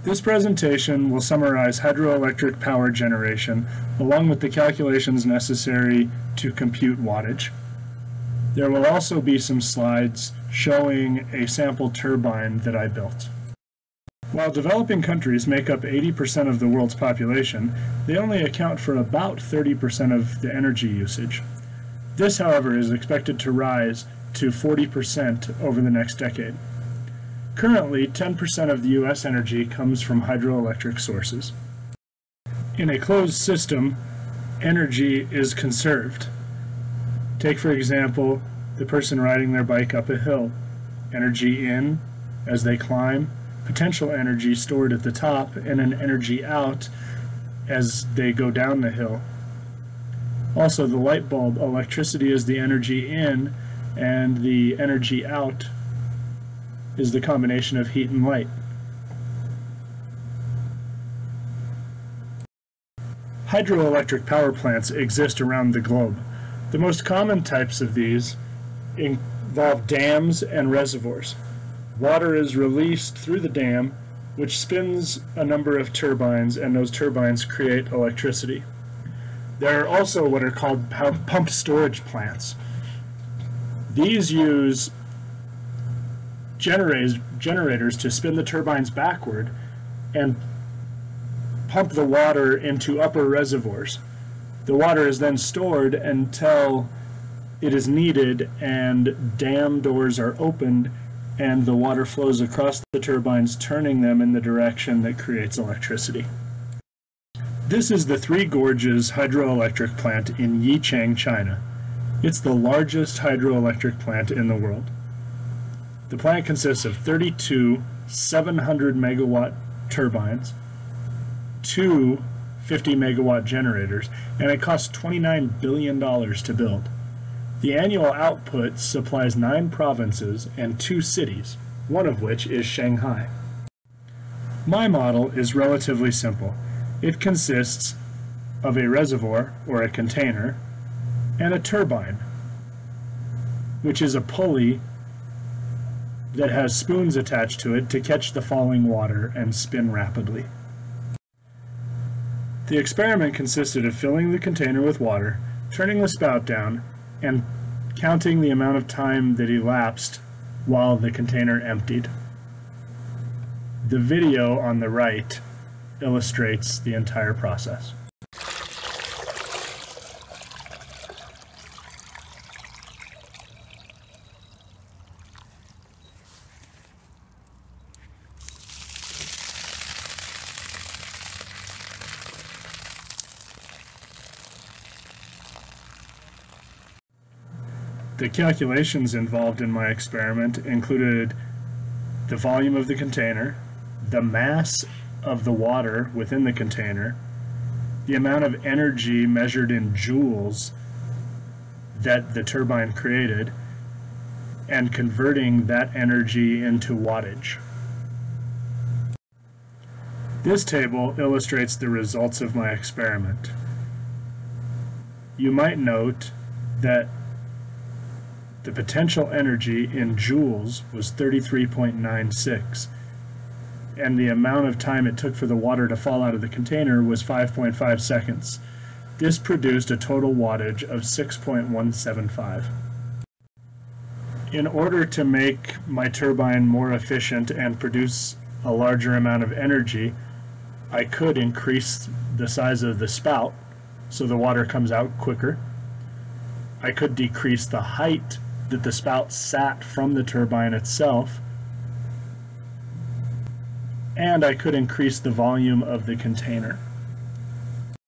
This presentation will summarize hydroelectric power generation along with the calculations necessary to compute wattage. There will also be some slides showing a sample turbine that I built. While developing countries make up 80% of the world's population, they only account for about 30% of the energy usage. This, however, is expected to rise to 40% over the next decade. Currently, 10% of the U.S. energy comes from hydroelectric sources. In a closed system, energy is conserved. Take, for example, the person riding their bike up a hill. Energy in as they climb, potential energy stored at the top, and an energy out as they go down the hill. Also, the light bulb, electricity is the energy in, and the energy out is the combination of heat and light. Hydroelectric power plants exist around the globe. The most common types of these involve dams and reservoirs. Water is released through the dam, which spins a number of turbines, and those turbines create electricity. There are also what are called pump storage plants. These use generators to spin the turbines backward and pump the water into upper reservoirs. The water is then stored until it is needed and dam doors are opened and the water flows across the turbines, turning them in the direction that creates electricity. This is the Three Gorges hydroelectric plant in Yichang, China. It's the largest hydroelectric plant in the world. The plant consists of 32 700 megawatt turbines, 2 50 megawatt generators, and it costs $29 billion to build. The annual output supplies 9 provinces and 2 cities, one of which is Shanghai. My model is relatively simple. It consists of a reservoir, or a container, and a turbine, which is a pulley that has spoons attached to it to catch the falling water and spin rapidly. The experiment consisted of filling the container with water, turning the spout down, and counting the amount of time that elapsed while the container emptied. The video on the right illustrates the entire process. The calculations involved in my experiment included the volume of the container, the mass of the water within the container, the amount of energy measured in joules that the turbine created, and converting that energy into wattage. This table illustrates the results of my experiment. You might note that the potential energy in joules was 33.96, and the amount of time it took for the water to fall out of the container was 5.5 seconds. This produced a total wattage of 6.175. In order to make my turbine more efficient and produce a larger amount of energy, I could increase the size of the spout so the water comes out quicker. I could decrease the height that the spout sat from the turbine itself, and I could increase the volume of the container.